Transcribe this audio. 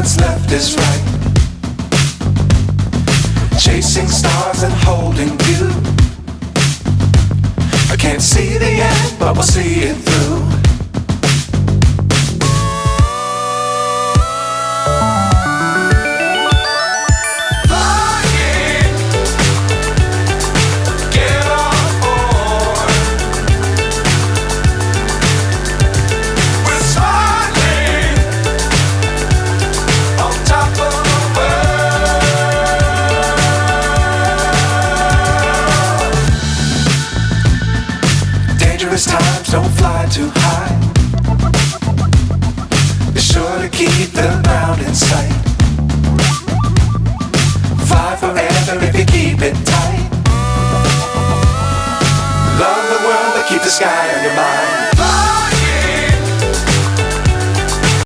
what's left is right. Chasing stars and holding you. I can't see the end, but we'll see it through. Times don't fly too high. Be sure to keep the ground in sight. Fly forever if you keep it tight.